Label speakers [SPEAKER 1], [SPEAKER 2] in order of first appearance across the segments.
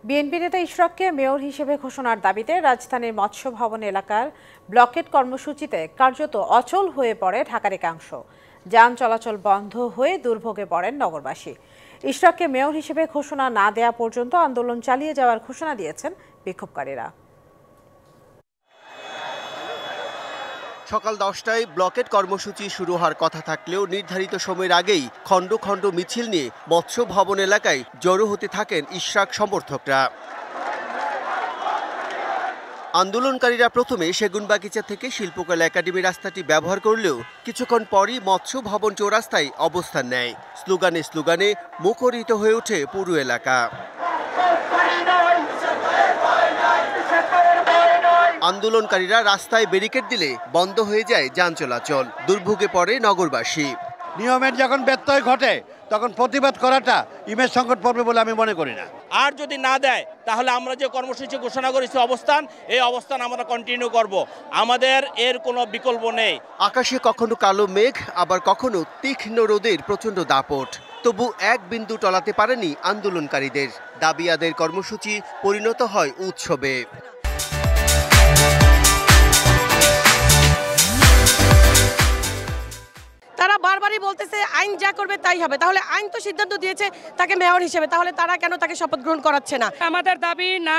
[SPEAKER 1] BNP নেতা ইশরাককে mayor হিসেবে ঘোষণার দাবিতে রাজধানীর মৎস্য ভবন এলাকার ব্লকেট কর্মসূচিতে কার্যত অচল হয়ে পড়ে ঢাকার একাংশ। যান চলাচল বন্ধ হয়ে দুর্ভোগে পড়েন নগরবাসী। ইশরাককে মেয়র হিসেবে ঘোষণা না দেয়া পর্যন্ত আন্দোলন চালিয়ে যাওয়ার ঘোষণা দিয়েছেন বিক্ষোভকারীরা।
[SPEAKER 2] সকাল 10টায় ব্লকেট কর্মসূচি শুরু হওয়ার কথা থাকলেও নির্ধারিত সময়ের আগেই খণ্ড খণ্ড মিছিল নিয়ে মৎস্য ভবন এলাকায় জড়ো হতে থাকেন ইশরাক সমর্থকরা। আন্দোলনকারীরা প্রথমে সেগুনবাগিচা থেকে শিল্পকলা একাডেমি রাস্তাটি ব্যবহার করলেও কিছুক্ষণ পরই মৎস্য ভবন চৌরাস্তায় অবস্থান নেয়। স্লোগানে স্লোগানে মুখরিত হয়ে ওঠে পুরো এলাকা। আন্দোলনকারীরা রাস্তায় ব্যারিকেড দিলে বন্ধ হয়ে যায় যান চলাচল, দুর্ভোগে পড়ে নগরবাসী।
[SPEAKER 3] নিয়মের যখন ব্যত্যয় ঘটে তখন প্রতিবাদ করাটা ইমেজ সংকট পড়বে বলে আমি মনে করি না।
[SPEAKER 4] আর যদি না দেয় তাহলে আমরা যে কর্মসূচি ঘোষণা করেছি এই অবস্থান আমরা কন্টিনিউ করব। আমাদের এর কোনো বিকল্প নেই।
[SPEAKER 2] আকাশে কখনো কালো মেঘ, আবার কখনো তীক্ষ্ণ রোদের প্রচণ্ড দাপট, তবু এক বিন্দু টলাতে পারেনি আন্দোলনকারীদের। দাবি আদায়ের কর্মসূচি পরিণত হয় উৎসবে।
[SPEAKER 5] তারা বারবারই বলতেছে আইন যা করবে তাই হবে। তাহলে আইন তো সিদ্ধান্ত দিয়েছে তাকে মেয়র হিসেবে, তাহলে তারা কেন তাকে শপথ গ্রহণ করাচ্ছে না?
[SPEAKER 6] আমাদের দাবি না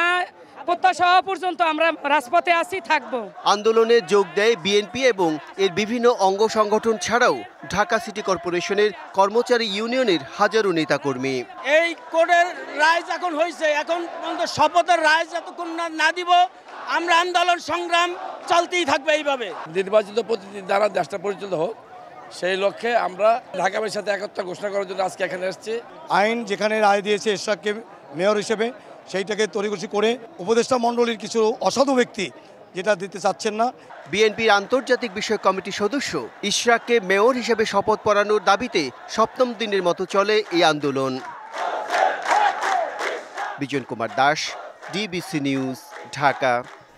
[SPEAKER 6] প্রত্যাশা পর্যন্ত আমরা রাজপথে আসি থাকবো।
[SPEAKER 2] আন্দোলনে যোগ দেয় বিএনপি এবং এর বিভিন্ন অঙ্গ সংগঠন ছাড়াও ঢাকা সিটি কর্পোরেশনের কর্মচারী ইউনিয়নের হাজারো নেতাকর্মী।
[SPEAKER 4] এই কোর্টের রায় যখন হয়েছে, এখন পর্যন্ত শপথের রায় যতক্ষণ না দিব আমরা আন্দোলন সংগ্রাম চলতেই থাকবে এইভাবে।
[SPEAKER 7] নির্বাচিত প্রতিনিধি দ্বারা দেশটা পরিচালিত হোক, সেই লক্ষ্যে আমরা ঢাকাবাসীর সাথে একত্র ঘোষণা করার জন্য আজকে এখানে এসেছি।
[SPEAKER 3] আইন যেখানে রায় দিয়েছে ইশরাককে মেয়র হিসেবে, সেইটাকে তড়িঘড়ি করে উপদেষ্টা মণ্ডলীর কিছু অসাধু ব্যক্তি যেটা দিতে চাচ্ছেন না।
[SPEAKER 2] বিএনপির আন্তর্জাতিক বিষয়ক কমিটির সদস্য ইশরাককে মেয়র হিসেবে শপথ পড়ানোর দাবিতে সপ্তম দিনের মতো চলে এই আন্দোলন। Bijan Kumar Das, DBC news, Dhaka.